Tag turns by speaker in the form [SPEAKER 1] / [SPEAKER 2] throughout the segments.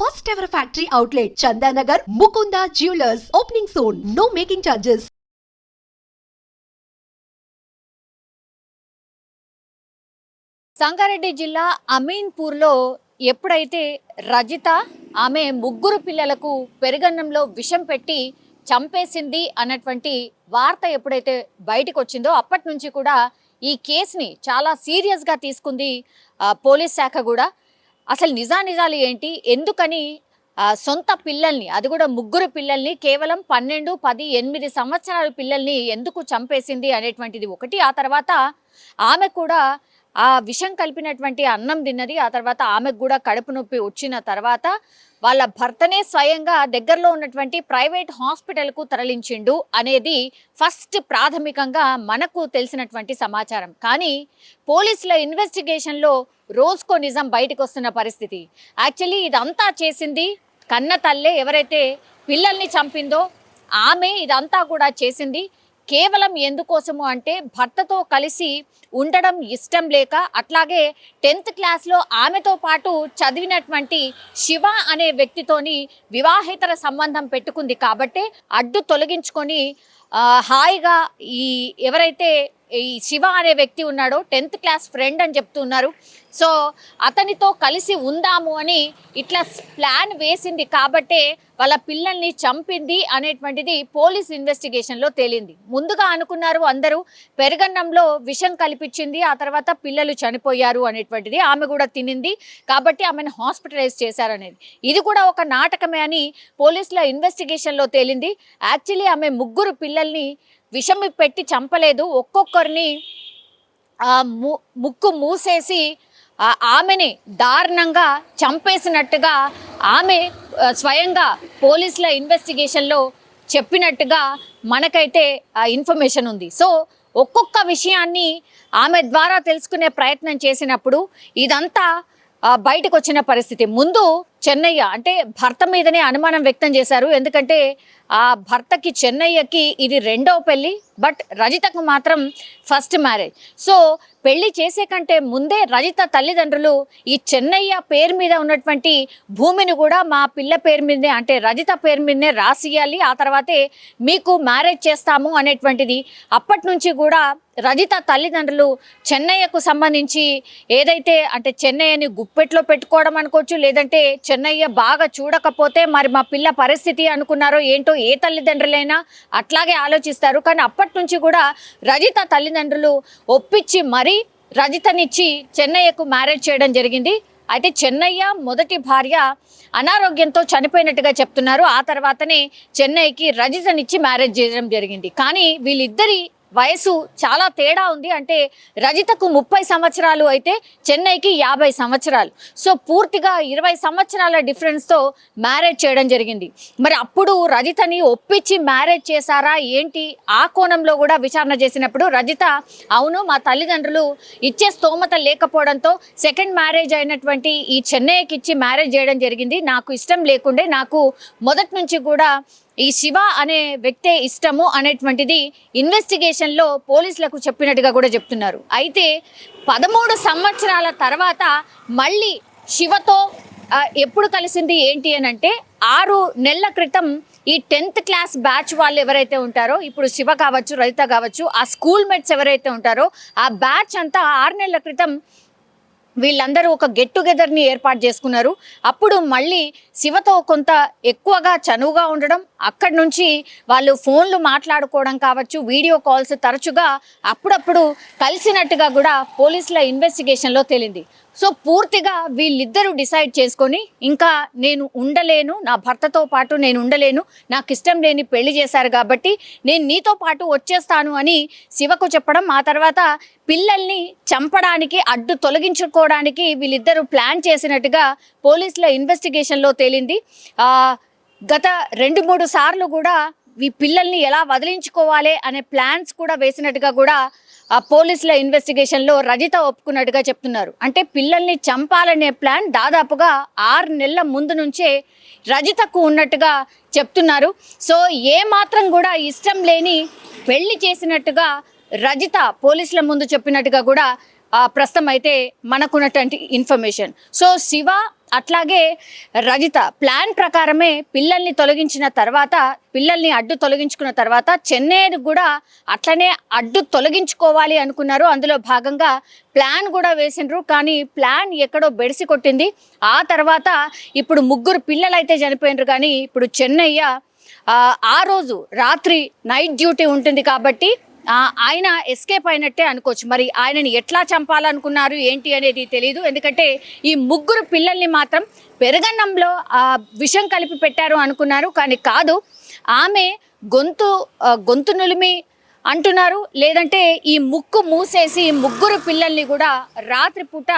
[SPEAKER 1] first ever factory outlet, Chandanagar, Mukunda Jewelers, opening soon. No making charges.
[SPEAKER 2] Sangareddy జిల్లా అమీన్పూర్లో ఎప్పుడైతే రజిత ఆమె ముగ్గురు పిల్లలకు పెరుగన్నంలో విషం పెట్టి చంపేసింది అన్నటువంటి వార్త ఎప్పుడైతే బయటకు వచ్చిందో అప్పటి నుంచి కూడా ఈ కేసుని చాలా సీరియస్గా తీసుకుంది పోలీస్ శాఖ కూడా. అసలు నిజాలు ఏంటి, ఎందుకని సొంత పిల్లల్ని, అది కూడా ముగ్గురు పిల్లల్ని, కేవలం 12, 10, 8 సంవత్సరాల పిల్లల్ని ఎందుకు చంపేసింది అనేటువంటిది ఒకటి. ఆ తర్వాత ఆమె కూడా ఆ విషం కలిపినటువంటి అన్నం తిన్నది. ఆ తర్వాత ఆమెకు కూడా కడుపు నొప్పి వచ్చిన తర్వాత వాళ్ళ భర్తనే స్వయంగా దగ్గరలో ఉన్నటువంటి ప్రైవేట్ హాస్పిటల్కు తరలించిండు అనేది ఫస్ట్ ప్రాథమికంగా మనకు తెలిసినటువంటి సమాచారం. కానీ పోలీసుల ఇన్వెస్టిగేషన్లో రోజుకో నిజం బయటకు వస్తున్న పరిస్థితి. యాక్చువల్లీ ఇదంతా చేసింది కన్న తల్లే, ఎవరైతే పిల్లల్ని చంపిందో ఆమె ఇదంతా కూడా చేసింది. కేవలం ఎందుకోసము అంటే భర్తతో కలిసి ఉండడం ఇష్టం లేక, అట్లాగే 10th క్లాస్లో ఆమెతో పాటు చదివినటువంటి శివ అనే వ్యక్తితోని వివాహేతర సంబంధం పెట్టుకుంది కాబట్టి అడ్డు తొలగించుకొని హాయిగా ఈ ఎవరైతే ఈ శివ అనే వ్యక్తి ఉన్నాడో 10th క్లాస్ ఫ్రెండ్ అని చెప్తున్నారు. సో అతనితో కలిసి ఉందాము అని ఇట్లా ప్లాన్ వేసింది కాబట్టే వాళ్ళ పిల్లల్ని చంపింది అనేటువంటిది పోలీస్ ఇన్వెస్టిగేషన్లో తేలింది. ముందుగా అనుకున్నారు అందరూ పెరుగన్నంలో విషం కల్పించింది, ఆ తర్వాత పిల్లలు చనిపోయారు అనేటువంటిది. ఆమె కూడా తినింది కాబట్టి ఆమెను హాస్పిటలైజ్ చేశారనేది. ఇది కూడా ఒక నాటకమే అని పోలీసుల ఇన్వెస్టిగేషన్లో తేలింది. యాక్చువల్లీ ఆమె ముగ్గురు పిల్లల్ని విషం పెట్టి చంపలేదు, ఒక్కొక్కరిని ముక్కు మూసేసి ఆమెని దారుణంగా చంపేసినట్టుగా ఆమె స్వయంగా పోలీసుల ఇన్వెస్టిగేషన్లో చెప్పినట్టుగా మనకైతే ఇన్ఫర్మేషన్ ఉంది. సో ఒక్కొక్క విషయాన్ని ఆమె ద్వారా తెలుసుకునే ప్రయత్నం చేసినప్పుడు ఇదంతా బయటకు వచ్చిన పరిస్థితి. ముందు చెన్నయ్య అంటే భర్త మీదనే అనుమానం వ్యక్తం చేశారు. ఎందుకంటే ఆ భర్తకి చెన్నయ్యకి ఇది రెండవ పెళ్ళి, బట్ రజితకు మాత్రం ఫస్ట్ మ్యారేజ్. సో పెళ్లి చేసే కంటే ముందే రజిత తల్లిదండ్రులు ఈ చెన్నయ్య పేరు మీద ఉన్నటువంటి భూమిని కూడా మా పిల్ల పేరు మీదనే అంటే రజిత పేరు మీదనే రాసియాలి, ఆ తర్వాతే మీకు మ్యారేజ్ చేస్తాము అనేటువంటిది అప్పటి నుంచి కూడా రజిత తల్లిదండ్రులు చెన్నయ్యకు సంబంధించి ఏదైతే అంటే చెన్నయ్యని గుప్పెట్లో పెట్టుకోవడం అనుకోవచ్చు, లేదంటే చెన్నయ్య బాగా చూడకపోతే మరి మా పిల్ల పరిస్థితి అనుకున్నారో ఏంటో, ఏ తల్లిదండ్రులైనా అట్లాగే ఆలోచిస్తారు. కానీ అప్పటి నుంచి కూడా రజిత తల్లిదండ్రులు ఒప్పించి మరీ రజితనిచ్చి చెన్నయ్యకు మ్యారేజ్ చేయడం జరిగింది. అయితే చెన్నయ్య మొదటి భార్య అనారోగ్యంతో చనిపోయినట్టుగా చెప్తున్నారు. ఆ తర్వాతనే చెన్నయ్యకి రజితనిచ్చి మ్యారేజ్ చేయడం జరిగింది. కానీ వీళ్ళిద్దరి వయసు చాలా తేడా ఉంది. అంటే రజితకు 30 సంవత్సరాలు అయితే చెన్నైకి 50 సంవత్సరాలు. సో పూర్తిగా 20 సంవత్సరాల డిఫరెన్స్తో మ్యారేజ్ చేయడం జరిగింది. మరి అప్పుడు రజితని ఒప్పించి మ్యారేజ్ చేశారా ఏంటి, ఆ కోణంలో కూడా విచారణ చేసినప్పుడు రజిత అవును మా తల్లిదండ్రులు ఇచ్చే స్తోమత లేకపోవడంతో సెకండ్ మ్యారేజ్ అయినటువంటి ఈ చెన్నైకి ఇచ్చి మ్యారేజ్ చేయడం జరిగింది. నాకు ఇష్టం లేకుండే, నాకు మొదటి నుంచి కూడా ఈ శివ అనే వ్యక్తే ఇష్టము అనేటువంటిది ఇన్వెస్టిగేషన్లో పోలీసులకు చెప్పినట్టుగా కూడా చెప్తున్నారు. అయితే 13 సంవత్సరాల తర్వాత మళ్ళీ శివతో ఎప్పుడు కలిసింది ఏంటి అని అంటే 6 నెలల క్రితం ఈ 10th క్లాస్ బ్యాచ్ వాళ్ళు ఎవరైతే ఉంటారో, ఇప్పుడు శివ కావచ్చు రజిత కావచ్చు, ఆ స్కూల్ మేట్స్ ఎవరైతే ఉంటారో ఆ బ్యాచ్ అంతా 6 నెలల క్రితం వీళ్ళందరూ ఒక గెట్ టుగెదర్ని ఏర్పాటు చేసుకున్నారు. అప్పుడు మళ్ళీ శివతో కొంత ఎక్కువగా చనువుగా ఉండడం, అక్కడి నుంచి వాళ్ళు ఫోన్లు మాట్లాడుకోవడం కావచ్చు, వీడియో కాల్స్ తరచుగా అప్పుడప్పుడు కలిసినట్టుగా కూడా పోలీసుల ఇన్వెస్టిగేషన్లో తేలింది. సో పూర్తిగా వీళ్ళిద్దరూ డిసైడ్ చేసుకొని ఇంకా నేను ఉండలేను, నా భర్తతో పాటు నేను ఉండలేను, నాకు ఇష్టం లేని పెళ్లి చేశారు కాబట్టి నేను నీతో పాటు వచ్చేస్తాను అని శివకు చెప్పడం, ఆ తర్వాత పిల్లల్ని చంపడానికి అడ్డు తొలగించుకోవడానికి వీళ్ళిద్దరూ ప్లాన్ చేసినట్టుగా పోలీసుల ఇన్వెస్టిగేషన్లో తేలింది. గత 2-3 సార్లు కూడా ఈ పిల్లల్ని ఎలా వదిలించుకోవాలి అనే ప్లాన్స్ కూడా వేసినట్టుగా కూడా ఆ పోలీసుల ఇన్వెస్టిగేషన్లో రజిత ఒప్పుకున్నట్టుగా చెప్తున్నారు. అంటే పిల్లల్ని చంపాలనే ప్లాన్ దాదాపుగా 6 నెలల ముందు నుంచే రజితకు ఉన్నట్టుగా చెప్తున్నారు. సో ఏ మాత్రం కూడా ఇష్టం లేని పెళ్లి చేసినట్టుగా రజిత పోలీసుల ముందు చెప్పినట్టుగా కూడా ప్రస్తుతం అయితే మనకున్నటువంటి ఇన్ఫర్మేషన్. సో శివ అట్లాగే రజిత ప్లాన్ ప్రకారమే పిల్లల్ని తొలగించిన తర్వాత, పిల్లల్ని అడ్డు తొలగించుకున్న తర్వాత చెన్నైని కూడా అట్లనే అడ్డు తొలగించుకోవాలి అనుకున్నారు. అందులో భాగంగా ప్లాన్ కూడా వేసిండ్రు. కానీ ప్లాన్ ఎక్కడో బెడిసి కొట్టింది. ఆ తర్వాత ఇప్పుడు 3 పిల్లలు అయితే చనిపోయినరు. కానీ ఇప్పుడు చెన్నయ్య ఆ రోజు రాత్రి నైట్ డ్యూటీ ఉంటుంది కాబట్టి ఆయన ఎస్కేప్ అయినట్టే అనుకోవచ్చు. మరి ఆయనని ఎట్లా చంపాలనుకున్నారు ఏంటి అనేది తెలియదు. ఎందుకంటే ఈ 3 పిల్లల్ని మాత్రం పెరగన్నంలో విషం కలిపి పెట్టారు అనుకున్నారు. కానీ కాదు, ఆమె గొంతు నులిమి అంటున్నారు. లేదంటే ఈ ముక్కు మూసేసి 3 పిల్లల్ని కూడా రాత్రిపూట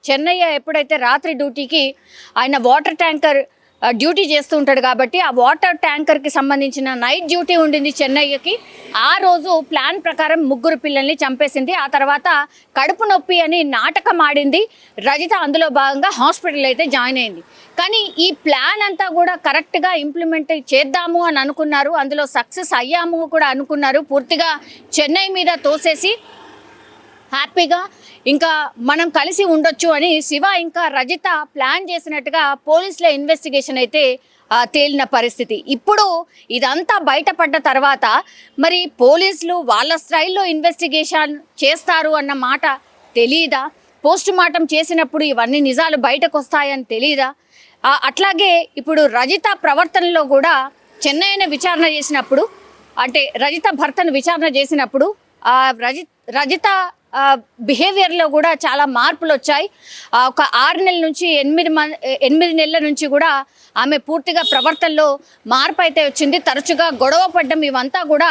[SPEAKER 2] చెన్నయ్య ఎప్పుడైతే రాత్రి డ్యూటీకి ఆయన వాటర్ ట్యాంకర్ డ్యూటీ చేస్తూ ఉంటాడు కాబట్టి ఆ వాటర్ ట్యాంకర్కి సంబంధించిన నైట్ డ్యూటీ ఉండింది చెన్నయ్యకి. ఆ రోజు ప్లాన్ ప్రకారం 3 పిల్లల్ని చంపేసింది. ఆ తర్వాత కడుపు నొప్పి అని నాటకం ఆడింది రజిత. అందులో భాగంగా హాస్పిటల్ అయితే జాయిన్ అయింది. కానీ ఈ ప్లాన్ అంతా కూడా కరెక్ట్గా ఇంప్లిమెంట్ చేద్దాము అని అనుకున్నారు. అందులో సక్సెస్ అయ్యాము కూడా అనుకున్నారు. పూర్తిగా చెన్నై మీద తోసేసి హ్యాపీగా ఇంకా మనం కలిసి ఉండొచ్చు అని శివ ఇంకా రజిత ప్లాన్ చేసినట్టుగా పోలీసుల ఇన్వెస్టిగేషన్ అయితే తేలిన పరిస్థితి. ఇప్పుడు ఇదంతా బయటపడ్డ తర్వాత మరి పోలీసులు వాళ్ళ స్టైల్లో ఇన్వెస్టిగేషన్ చేస్తారు అన్న మాట తెలీదా? పోస్ట్ మార్టం చేసినప్పుడు ఇవన్నీ నిజాలు బయటకు వస్తాయని తెలీదా? అట్లాగే ఇప్పుడు రజిత ప్రవర్తనలో కూడా చెన్నైని విచారణ చేసినప్పుడు, అంటే రజిత భర్తను విచారణ చేసినప్పుడు రజిత బిహేవియర్లో కూడా చాలా మార్పులు వచ్చాయి. ఒక 6 నెలల నుంచి 8 నెలల నుంచి కూడా ఆమె పూర్తిగా ప్రవర్తనలో మార్పు అయితే వచ్చింది. తరచుగా గొడవ పడ్డం ఇవంతా కూడా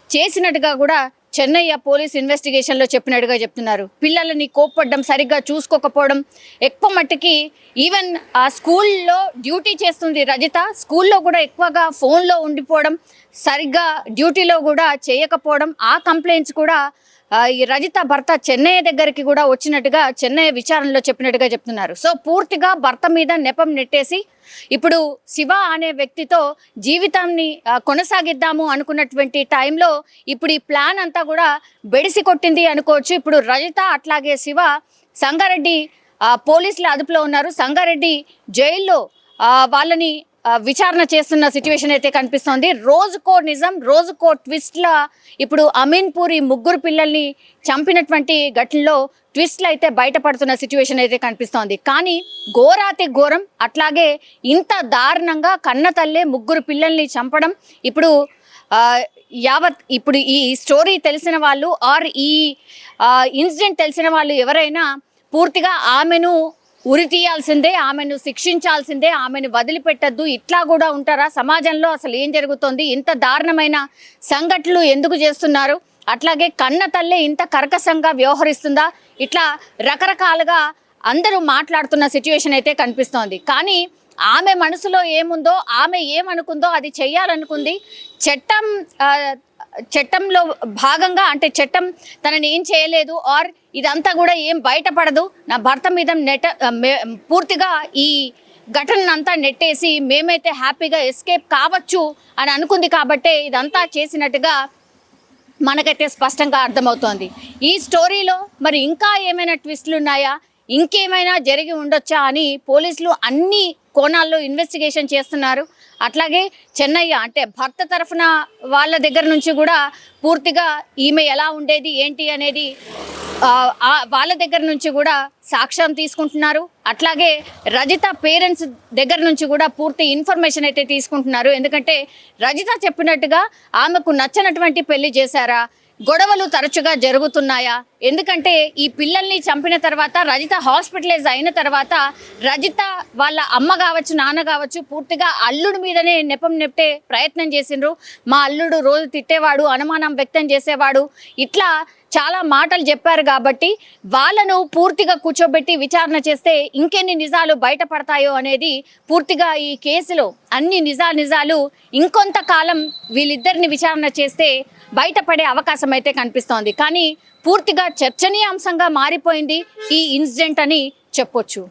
[SPEAKER 2] చేసినట్టుగా కూడా చెన్నయ్య పోలీస్ ఇన్వెస్టిగేషన్లో చెప్పినట్టుగా చెప్తున్నారు. పిల్లలని కోప్పడ్డం, సరిగ్గా చూసుకోకపోవడం, ఎక్కువ మట్టుకి ఈవెన్ ఆ స్కూల్లో డ్యూటీ చేస్తుంది రజిత, స్కూల్లో కూడా ఎక్కువగా ఫోన్లో ఉండిపోవడం, సరిగ్గా డ్యూటీలో కూడా చేయకపోవడం, ఆ కంప్లైంట్స్ కూడా ఈ రజిత భర్త చెన్నై దగ్గరికి కూడా వచ్చినట్టుగా చెన్నై విచారణలో చెప్పినట్టుగా చెప్తున్నారు. సో పూర్తిగా భర్త మీద నెపం నెట్టేసి ఇప్పుడు శివ అనే వ్యక్తితో జీవితాన్ని కొనసాగిద్దాము అనుకున్నటువంటి టైంలో ఇప్పుడు ఈ ప్లాన్ అంతా కూడా బెడిసి కొట్టింది అనుకోవచ్చు. ఇప్పుడు రజిత అట్లాగే శివ సంగారెడ్డి పోలీసుల అదుపులో ఉన్నారు. సంగారెడ్డి జైల్లో వాళ్ళని విచారణ చేస్తున్న సిచ్యువేషన్ అయితే కనిపిస్తోంది. రోజుకో నిజం, రోజుకో ట్విస్ట్లా ఇప్పుడు అమీన్పూర్ 3 పిల్లల్ని చంపినటువంటి ఘటనలో ట్విస్ట్లు అయితే బయటపడుతున్న సిచ్యువేషన్ అయితే కనిపిస్తోంది. కానీ ఘోరాతి ఘోరం, అట్లాగే ఇంత దారుణంగా కన్న తల్లే 3 పిల్లల్ని చంపడం ఇప్పుడు ఇప్పుడు ఈ స్టోరీ తెలిసిన వాళ్ళు ఆర్ ఈ ఇన్సిడెంట్ తెలిసిన వాళ్ళు ఎవరైనా పూర్తిగా ఆమెను ఉరి తీయాల్సిందే, ఆమెను శిక్షించాల్సిందే, ఆమెను వదిలిపెట్టద్దు. ఇట్లా కూడా ఉంటారా సమాజంలో? అసలు ఏం జరుగుతోంది? ఇంత దారుణమైన సంఘటనలు ఎందుకు చేస్తున్నారు? అట్లాగే కన్న తల్లే ఇంత కర్కశంగా వ్యవహరిస్తుందా? ఇట్లా రకరకాలుగా అందరూ మాట్లాడుతున్న సిచ్యువేషన్ అయితే కనిపిస్తోంది. కానీ ఆమె మనసులో ఏముందో, ఆమె ఏమనుకుందో అది చెయ్యాలనుకుంది. చట్టంలో భాగంగా, అంటే చట్టం తనని ఏం చేయలేదు ఆర్ ఇదంతా కూడా ఏం బయటపడదు, నా భర్త మీద పూర్తిగా ఈ ఘటనంతా నెట్టేసి మేమైతే హ్యాపీగా ఎస్కేప్ కావచ్చు అని అనుకుంది. కాబట్టే ఇదంతా చేసినట్టుగా మనకైతే స్పష్టంగా అర్థమవుతోంది. ఈ స్టోరీలో మరి ఇంకా ఏమైనా ట్విస్టులు ఉన్నాయా, ఇంకేమైనా జరిగి ఉండొచ్చా అని పోలీసులు అన్ని కోణాల్లో ఇన్వెస్టిగేషన్ చేస్తున్నారు. అట్లాగే చెన్నయ్య అంటే భర్త తరఫున వాళ్ళ దగ్గర నుంచి కూడా పూర్తిగా ఈమె ఎలా ఉండేది ఏంటి అనేది వాళ్ళ దగ్గర నుంచి కూడా సాక్ష్యం తీసుకుంటున్నారు. అట్లాగే రజిత పేరెంట్స్ దగ్గర నుంచి కూడా పూర్తి ఇన్ఫర్మేషన్ అయితే తీసుకుంటున్నారు. ఎందుకంటే రజిత చెప్పినట్టుగా ఆమెకు నచ్చనటువంటి పెళ్లి చేశారా, గొడవలు తరచుగా జరుగుతున్నాయా? ఎందుకంటే ఈ పిల్లల్ని చంపిన తర్వాత రజిత హాస్పిటలైజ్ అయిన తర్వాత రజిత వాళ్ళ అమ్మ కావచ్చు, నాన్న కావచ్చు పూర్తిగా అల్లుడి మీదనే నెపం నెట్టే ప్రయత్నం చేసిండ్రు. మా అల్లుడు రోజు తిట్టేవాడు, అనుమానం వ్యక్తం చేసేవాడు, ఇట్లా చాలా మాటలు చెప్పారు. కాబట్టి వాళ్ళను పూర్తిగా కూర్చోబెట్టి విచారణ చేస్తే ఇంకెన్ని నిజాలు బయటపడతాయో అనేది పూర్తిగా ఈ కేసులో అన్ని నిజాలు ఇంకొంతకాలం వీళ్ళిద్దరిని విచారణ చేస్తే బయటపడే అవకాశం అయితే కనిపిస్తోంది. కానీ పూర్తిగా చర్చనీయాంశంగా మారిపోయింది ఈ ఇన్సిడెంట్ అని చెప్పొచ్చు.